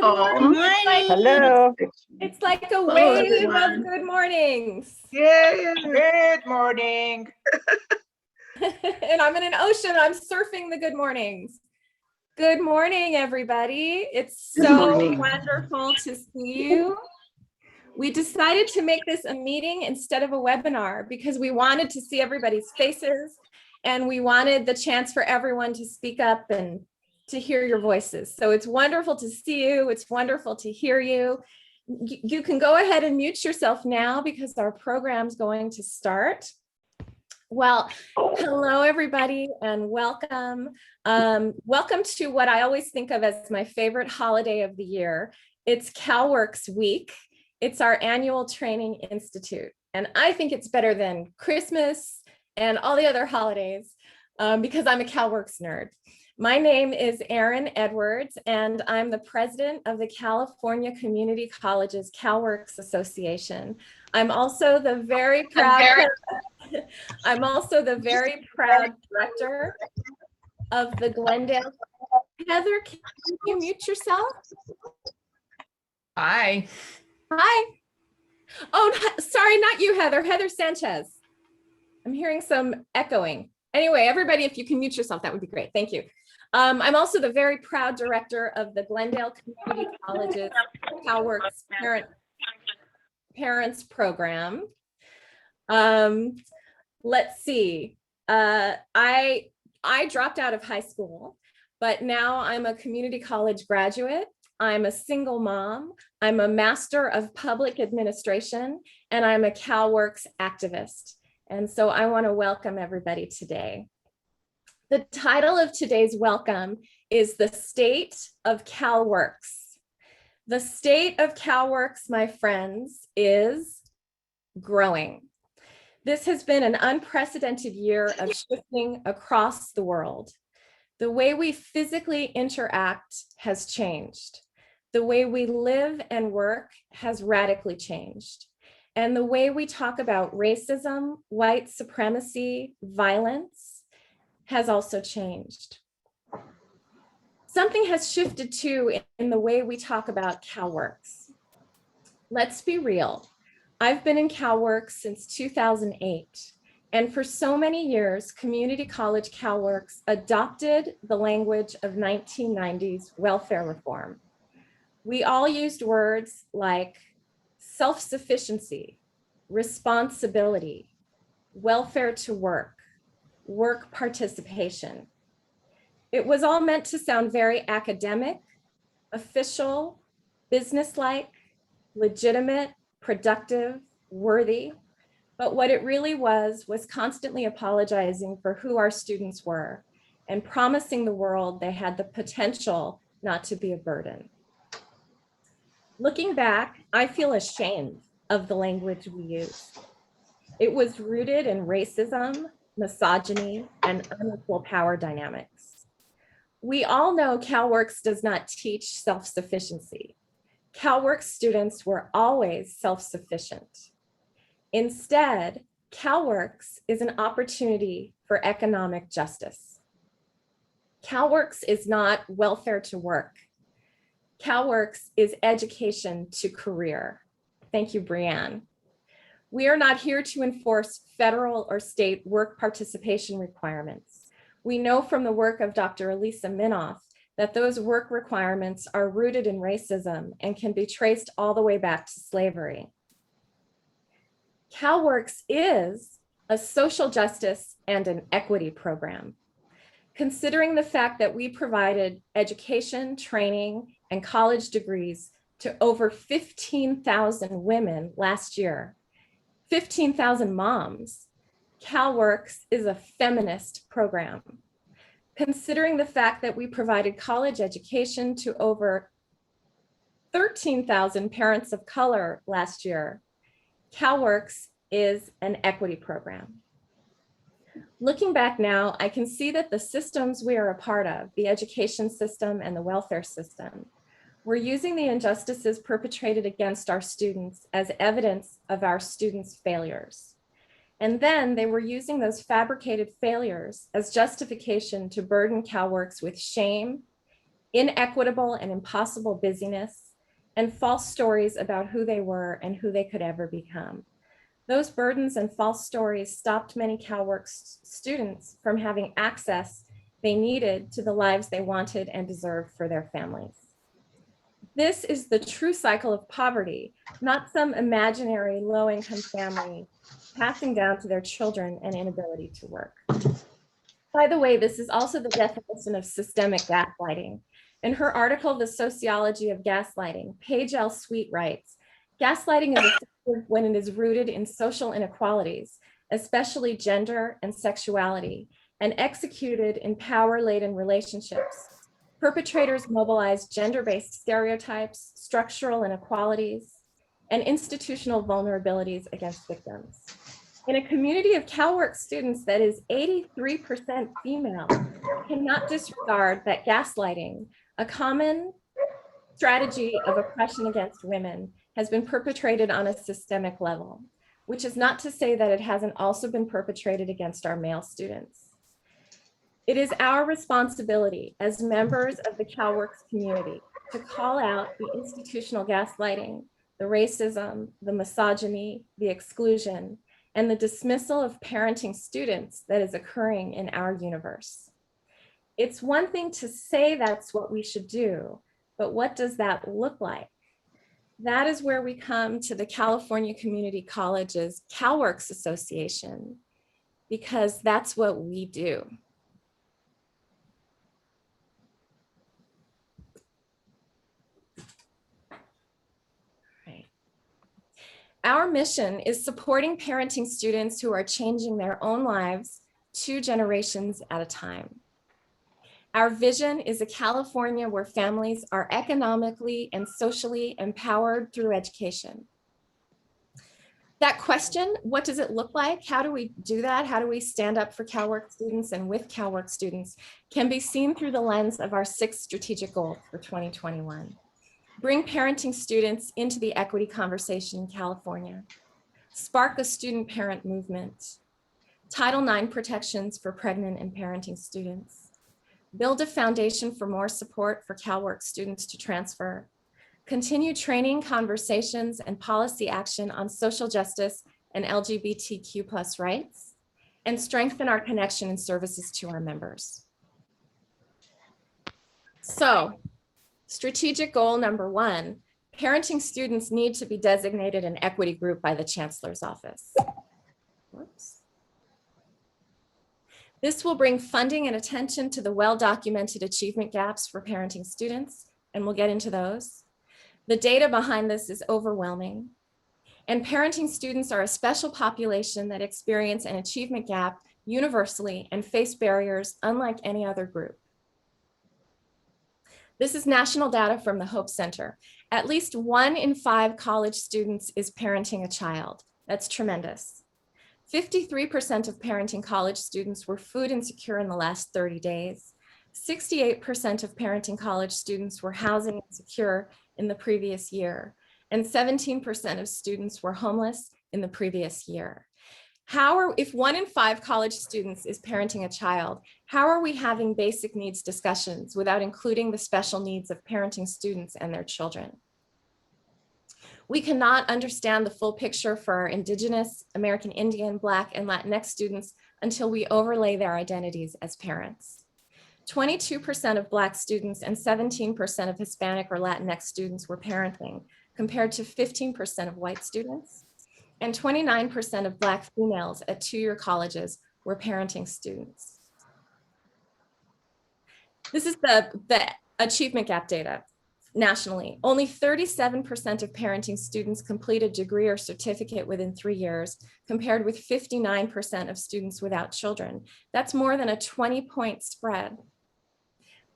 Good morning. Hello. It's like a wave of good mornings. Yeah. Good morning. And I'm in an ocean. I'm surfing the good mornings. Good morning, everybody. It's so wonderful to see you. We decided to make this a meeting instead of a webinar because we wanted to see everybody's faces and we wanted the chance for everyone to speak up and to hear your voices. So it's wonderful to see you. It's wonderful to hear you. You can go ahead and mute yourself now because our program's going to start. Well, hello, everybody, and welcome. Welcome to what I always think of as my favorite holiday of the year. It's CalWORKs Week. It's our annual training institute. And I think it's better than Christmas and all the other holidays because I'm a CalWORKs nerd. My name is Aarin Edwards, and I'm the president of the California Community Colleges CalWORKs Association. I'm also the very proud director of the Glendale. Heather, can you mute yourself? Hi. Hi. Oh, sorry, not you, Heather. Heather Sanchez. I'm hearing some echoing. Anyway, everybody, if you can mute yourself, that would be great. Thank you. I'm also the very proud director of the Glendale Community Colleges CalWORKs Parents Program. Let's see. I dropped out of high school, but now I'm a community college graduate. I'm a single mom. I'm a master of public administration, and I'm a CalWORKs activist. And so I want to welcome everybody today. The title of today's welcome is The State of CalWORKs. The state of CalWORKs, my friends, is growing. This has been an unprecedented year of shifting across the world. The way we physically interact has changed. The way we live and work has radically changed. And the way we talk about racism, white supremacy, violence has also changed. Something has shifted too in the way we talk about CalWORKs. Let's be real. I've been in CalWORKs since 2008. And for so many years, community college CalWORKs adopted the language of 1990s welfare reform. We all used words like self-sufficiency, responsibility, welfare to work, work participation. It was all meant to sound very academic, official, businesslike, legitimate, productive, worthy. But what it really was constantly apologizing for who our students were and promising the world they had the potential not to be a burden. Looking back, I feel ashamed of the language we use. It was rooted in racism, misogyny, and unequal power dynamics. We all know CalWORKs does not teach self-sufficiency. CalWORKs students were always self-sufficient. Instead, CalWORKs is an opportunity for economic justice. CalWORKs is not welfare to work. CalWORKs is education to career. Thank you, Brianne. We are not here to enforce federal or state work participation requirements. We know from the work of Dr. Elisa Minoff that those work requirements are rooted in racism and can be traced all the way back to slavery. CalWORKs is a social justice and an equity program. Considering the fact that we provided education, training, and college degrees to over 15,000 women last year, 15,000 moms, CalWORKs is a feminist program. Considering the fact that we provided college education to over 13,000 parents of color last year, CalWORKs is an equity program. Looking back now, I can see that the systems we are a part of, the education system and the welfare system, we're using the injustices perpetrated against our students as evidence of our students' failures. And then they were using those fabricated failures as justification to burden CalWORKs with shame, inequitable and impossible busyness, and false stories about who they were and who they could ever become. Those burdens and false stories stopped many CalWORKs students from having access they needed to the lives they wanted and deserved for their families. This is the true cycle of poverty, not some imaginary low-income family passing down to their children an inability to work. By the way, this is also the definition of systemic gaslighting. In her article, The Sociology of Gaslighting, Paige L. Sweet writes, gaslighting is effective when it is rooted in social inequalities, especially gender and sexuality, and executed in power-laden relationships. Perpetrators mobilize gender-based stereotypes, structural inequalities, and institutional vulnerabilities against victims. In a community of CalWORKs students that is 83% female, we cannot disregard that gaslighting, a common strategy of oppression against women, has been perpetrated on a systemic level, which is not to say that it hasn't also been perpetrated against our male students. It is our responsibility as members of the CalWORKs community to call out the institutional gaslighting, the racism, the misogyny, the exclusion, and the dismissal of parenting students that is occurring in our universe. It's one thing to say that's what we should do, but what does that look like? That is where we come to the California Community Colleges CalWORKs Association, because that's what we do. Our mission is supporting parenting students who are changing their own lives 2 generations at a time. Our vision is a California where families are economically and socially empowered through education. That question, what does it look like? How do we do that? How do we stand up for CalWORKs students and with CalWORKs students can be seen through the lens of our 6 strategic goals for 2021. Bring parenting students into the equity conversation in California. Spark a student-parent movement. Title IX protections for pregnant and parenting students. Build a foundation for more support for CalWORKs students to transfer. Continue training, conversations, and policy action on social justice and LGBTQ+ rights. And strengthen our connection and services to our members. So, strategic goal number 1, parenting students need to be designated an equity group by the Chancellor's office. Whoops. This will bring funding and attention to the well-documented achievement gaps for parenting students, and we'll get into those. The data behind this is overwhelming, and parenting students are a special population that experience an achievement gap universally and face barriers unlike any other group. This is national data from the Hope Center. At least 1 in 5 college students is parenting a child. That's tremendous. 53% of parenting college students were food insecure in the last 30 days. 68% of parenting college students were housing insecure in the previous year. And 17% of students were homeless in the previous year. If 1 in 5 college students is parenting a child, how are we having basic needs discussions without including the special needs of parenting students and their children? We cannot understand the full picture for our Indigenous, American Indian, Black, and Latinx students until we overlay their identities as parents. 22% of Black students and 17% of Hispanic or Latinx students were parenting, compared to 15% of white students. And 29% of Black females at 2-year colleges were parenting students. This is the achievement gap data nationally. Only 37% of parenting students complete a degree or certificate within 3 years, compared with 59% of students without children. That's more than a 20-point spread.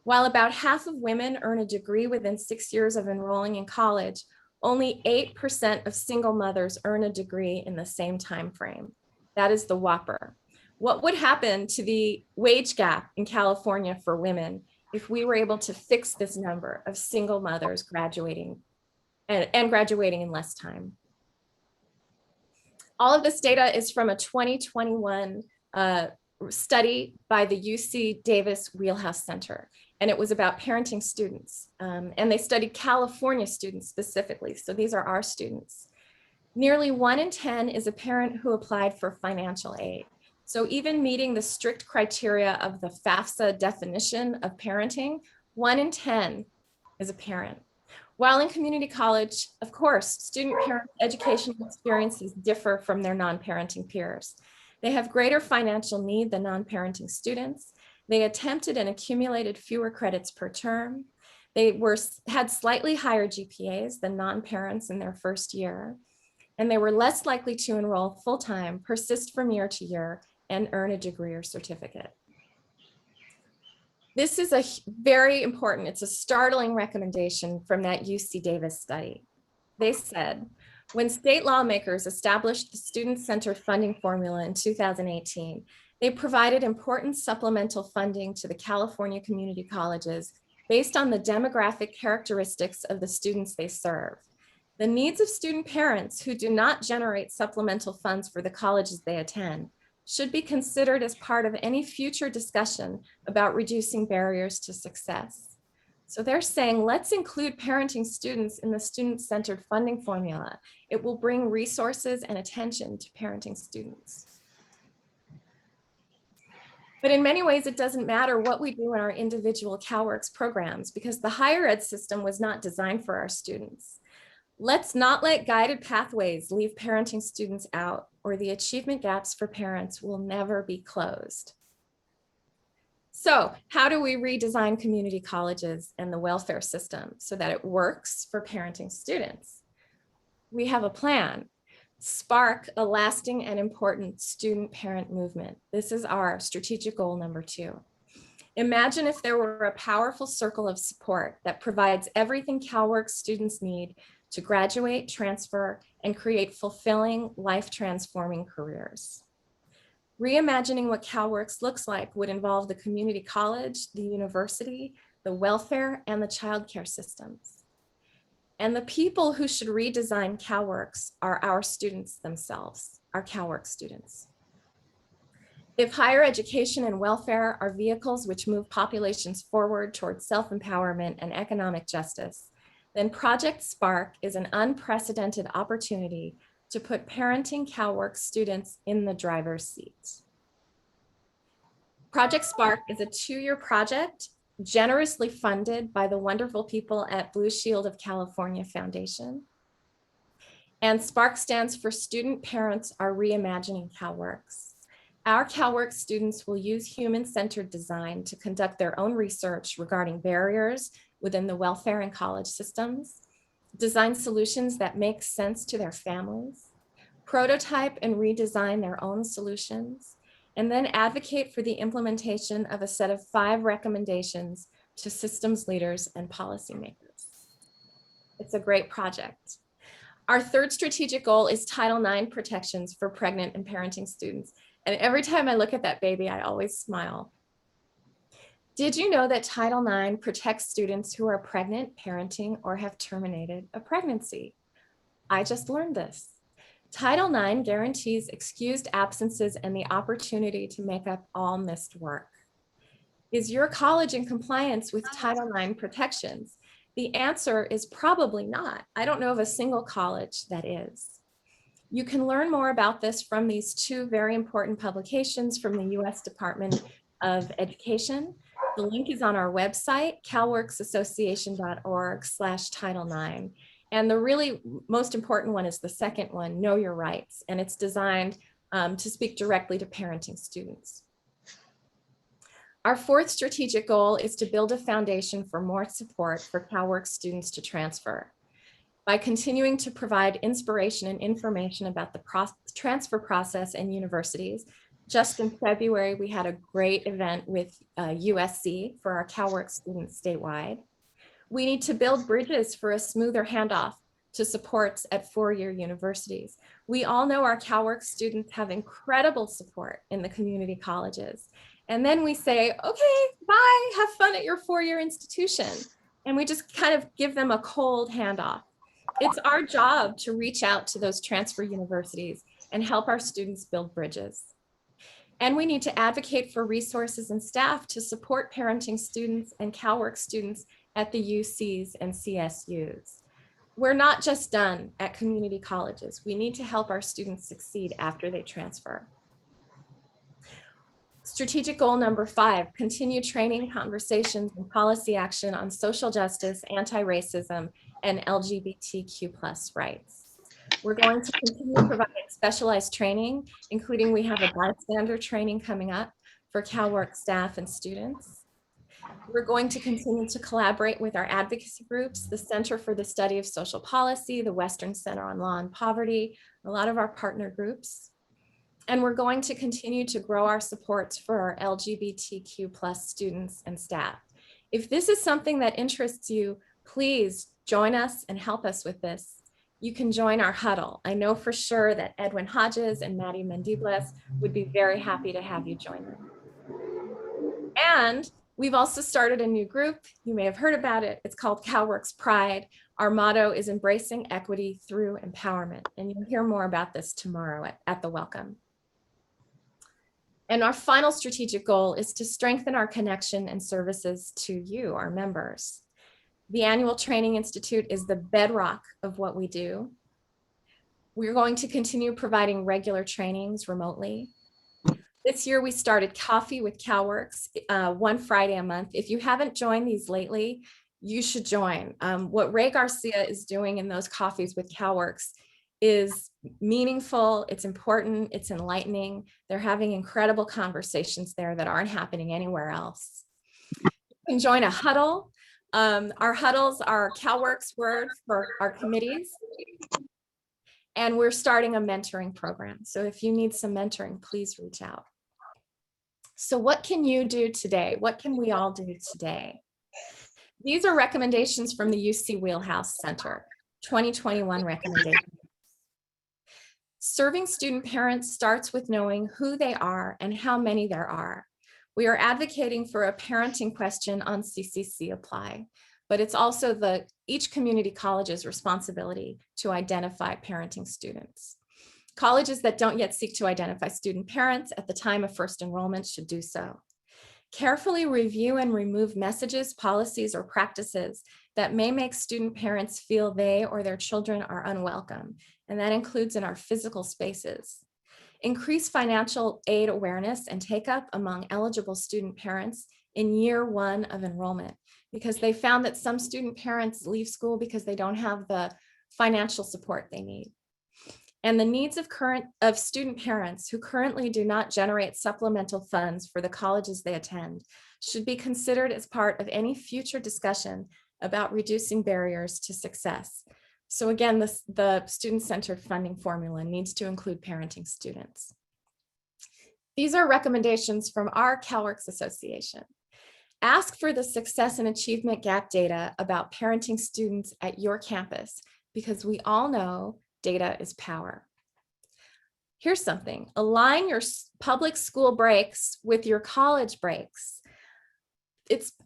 While about half of women earn a degree within 6 years of enrolling in college, only 8% of single mothers earn a degree in the same time frame. That is the whopper. What would happen to the wage gap in California for women if we were able to fix this number of single mothers graduating and graduating in less time? All of this data is from a 2021 study by the UC Davis Wheelhouse Center. and it was about parenting students. And they studied California students specifically. So these are our students. Nearly 1 in 10 is a parent who applied for financial aid. So even meeting the strict criteria of the FAFSA definition of parenting, 1 in 10 is a parent. While in community college, of course, student parent educational experiences differ from their non-parenting peers. They have greater financial need than non-parenting students. They attempted and accumulated fewer credits per term. They had slightly higher GPAs than non-parents in their first year. And they were less likely to enroll full-time, persist from year to year, and earn a degree or certificate. This is a very important, it's a startling recommendation from that UC Davis study. They said, when state lawmakers established the student-centered funding formula in 2018, they provided important supplemental funding to the California community colleges based on the demographic characteristics of the students they serve. The needs of student parents who do not generate supplemental funds for the colleges they attend should be considered as part of any future discussion about reducing barriers to success. So they're saying, let's include parenting students in the student-centered funding formula. It will bring resources and attention to parenting students. But in many ways, it doesn't matter what we do in our individual CalWORKs programs because the higher ed system was not designed for our students. Let's not let guided pathways leave parenting students out, or the achievement gaps for parents will never be closed. So how do we redesign community colleges and the welfare system so that it works for parenting students? We have a plan. Spark a lasting and important student-parent movement. This is our strategic goal number 2. Imagine if there were a powerful circle of support that provides everything CalWORKs students need to graduate, transfer, and create fulfilling, life-transforming careers. Reimagining what CalWORKs looks like would involve the community college, the university, the welfare, and the childcare systems. And the people who should redesign CalWORKs are our students themselves, our CalWORKs students. If higher education and welfare are vehicles which move populations forward towards self-empowerment and economic justice, then Project Spark is an unprecedented opportunity to put parenting CalWORKs students in the driver's seat. Project Spark is a 2-year project generously funded by the wonderful people at Blue Shield of California Foundation. And Spark stands for Student Parents Are Reimagining CalWORKs. Our CalWORKs students will use human-centered design to conduct their own research regarding barriers within the welfare and college systems, design solutions that make sense to their families, prototype and redesign their own solutions, and then advocate for the implementation of a set of 5 recommendations to systems leaders and policymakers. It's a great project. Our 3rd strategic goal is Title IX protections for pregnant and parenting students. And every time I look at that baby, I always smile. Did you know that Title IX protects students who are pregnant, parenting, or have terminated a pregnancy? I just learned this. Title IX guarantees excused absences and the opportunity to make up all missed work. Is your college in compliance with Title IX protections? The answer is probably not. I don't know of a single college that is. You can learn more about this from these 2 very important publications from the US Department of Education. The link is on our website, calworksassociation.org/Title IX. And the really most important one is the second one, Know Your Rights. And it's designed to speak directly to parenting students. Our 4th strategic goal is to build a foundation for more support for CalWORKs students to transfer. By continuing to provide inspiration and information about the transfer process in universities. Just in February, we had a great event with USC for our CalWORKs students statewide. We need to build bridges for a smoother handoff to supports at 4-year universities. We all know our CalWORKs students have incredible support in the community colleges. And then we say, okay, bye, have fun at your 4-year institution. And we just kind of give them a cold handoff. It's our job to reach out to those transfer universities and help our students build bridges. And we need to advocate for resources and staff to support parenting students and CalWORKs students at the UCs and CSUs. We're not just done at community colleges. We need to help our students succeed after they transfer. Strategic goal number 5, continue training, conversations, and policy action on social justice, anti-racism, and LGBTQ+ rights. We're going to continue providing specialized training, including we have a bystander training coming up for CalWORK staff and students. We're going to continue to collaborate with our advocacy groups, the Center for the Study of Social Policy, the Western Center on Law and Poverty, a lot of our partner groups. And we're going to continue to grow our supports for our LGBTQ+ students and staff. If this is something that interests you, please join us and help us with this. You can join our huddle. I know for sure that Edwin Hodges and Maddie Mendibles would be very happy to have you join them. And we've also started a new group. You may have heard about it. It's called CalWORKs Pride. Our motto is embracing equity through empowerment. And you'll hear more about this tomorrow at the welcome. And our final strategic goal is to strengthen our connection and services to you, our members. The Annual Training Institute is the bedrock of what we do. We're going to continue providing regular trainings remotely. This year we started Coffee with CalWORKs, one Friday a month. If you haven't joined these lately, you should join. What Ray Garcia is doing in those Coffees with CalWORKs is meaningful, it's important, it's enlightening. They're having incredible conversations there that aren't happening anywhere else. You can join a huddle. Our huddles are CalWORKs word for our committees. And we're starting a mentoring program. So if you need some mentoring, please reach out. So what can you do today? What can we all do today? These are recommendations from the UC Wheelhouse Center, 2021 recommendations. Serving student parents starts with knowing who they are and how many there are. We are advocating for a parenting question on CCC Apply, but it's also each community college's responsibility to identify parenting students. Colleges that don't yet seek to identify student parents at the time of first enrollment should do so. Carefully review and remove messages, policies, or practices that may make student parents feel they or their children are unwelcome, and that includes in our physical spaces. Increase financial aid awareness and take up among eligible student parents in year 1 of enrollment, because they found that some student parents leave school because they don't have the financial support they need. And the needs of student parents who currently do not generate supplemental funds for the colleges they attend should be considered as part of any future discussion about reducing barriers to success. So again, the student-centered funding formula needs to include parenting students. These are recommendations from our CalWORKs Association. Ask for the success and achievement gap data about parenting students at your campus, because we all know data is power. Here's something: align your public school breaks with your college breaks.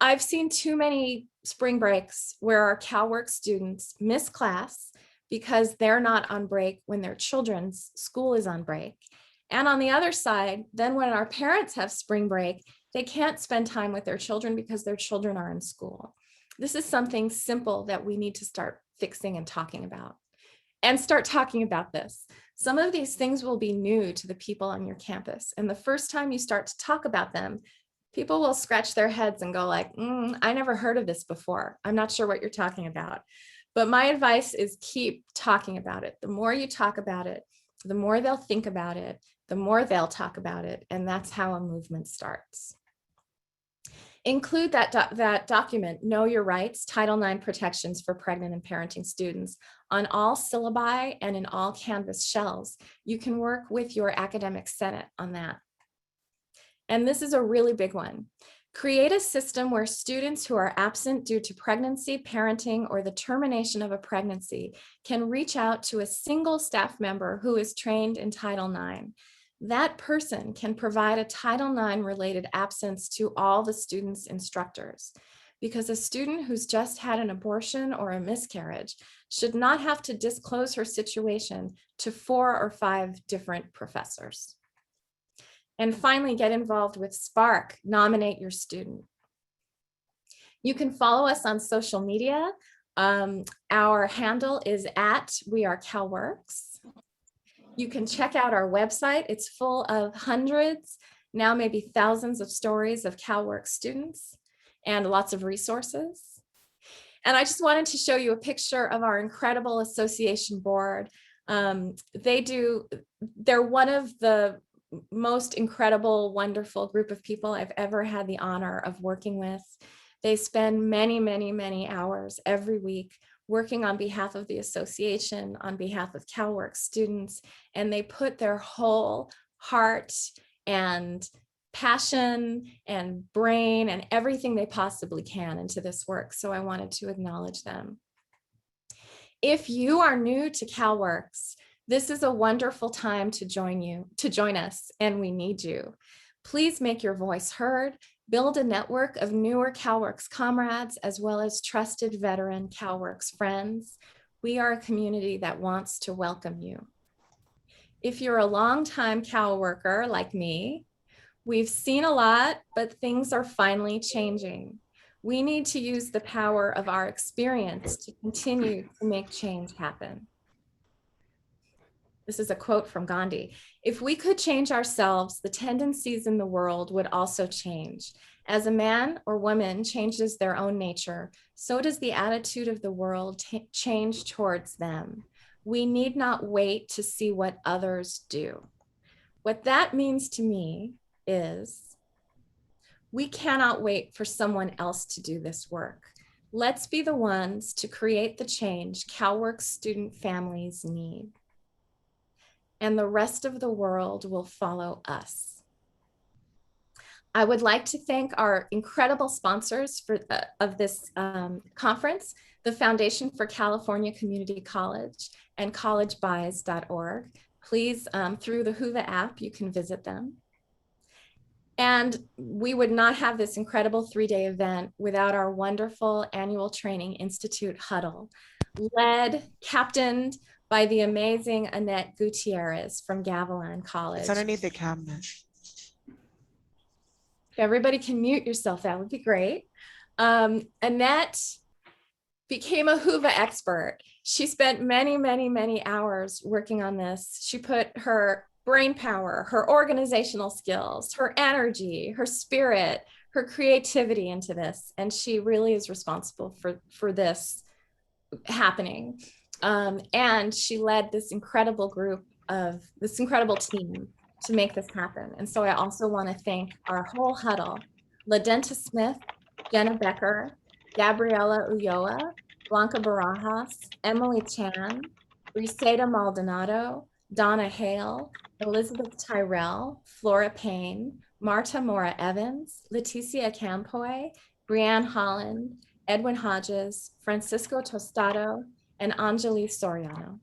I've seen too many spring breaks where our CalWORK students miss class because they're not on break when their children's school is on break. And on the other side, then when our parents have spring break, they can't spend time with their children because their children are in school. This is something simple that we need to start fixing and talking about. And start talking about this. Some of these things will be new to the people on your campus. And the first time you start to talk about them, people will scratch their heads and go like, I never heard of this before. I'm not sure what you're talking about. But my advice is keep talking about it. The more you talk about it, the more they'll think about it, the more they'll talk about it. And that's how a movement starts. Include that document, Know Your Rights, Title IX Protections for Pregnant and Parenting Students, on all syllabi and in all Canvas shells. You can work with your academic senate on that. And this is a really big one. Create a system where students who are absent due to pregnancy, parenting, or the termination of a pregnancy can reach out to a single staff member who is trained in Title IX. That person can provide a Title IX related absence to all the students' instructors, because a student who's just had an abortion or a miscarriage should not have to disclose her situation to 4 or 5 different professors. And finally, get involved with Spark, nominate your student. You can follow us on social media. Our handle is @WeAreCalWORKs. You can check out our website. It's full of hundreds, now maybe thousands of stories of CalWORKs students and lots of resources. And I just wanted to show you a picture of our incredible association board. They're one of the most incredible, wonderful group of people I've ever had the honor of working with. They spend many, many, many hours every week working on behalf of the association, on behalf of CalWORKs students, and they put their whole heart and passion and brain and everything they possibly can into this work. So I wanted to acknowledge them. If you are new to CalWORKs, this is a wonderful time to join us, and we need you. Please make your voice heard, build a network of newer CalWORKs comrades, as well as trusted veteran CalWORKs friends. We are a community that wants to welcome you. If you're a longtime Cal worker like me, we've seen a lot, but things are finally changing. We need to use the power of our experience to continue to make change happen. This is a quote from Gandhi. If we could change ourselves, the tendencies in the world would also change. As a man or woman changes their own nature, so does the attitude of the world change towards them. We need not wait to see what others do. What that means to me is we cannot wait for someone else to do this work. Let's be the ones to create the change CalWORKs student families need. And the rest of the world will follow us. I would like to thank our incredible sponsors of this conference, the Foundation for California Community College and collegebuys.org. Please, through the Whova app, you can visit them. And we would not have this incredible 3-day event without our wonderful annual training institute huddle, captained by the amazing Annette Gutierrez from Gavilan College. It's underneath the cabinet. If everybody can mute yourself, that would be great. Annette became a Whova expert. She spent many, many, many hours working on this. She put her brain power, her organizational skills, her energy, her spirit, her creativity into this. And she really is responsible for this happening. And she led this incredible team to make this happen. And so I also want to thank our whole huddle, LaDenta Smith, Jenna Becker, Gabriela Ulloa, Blanca Barajas, Emily Chan, Briseida Maldonado, Donna Hale, Elizabeth Tyrell, Flora Payne, Marta Mora Evans, Leticia Campoy, Brianne Holland, Edwin Hodges, Francisco Tostado, and Anjali Soriano.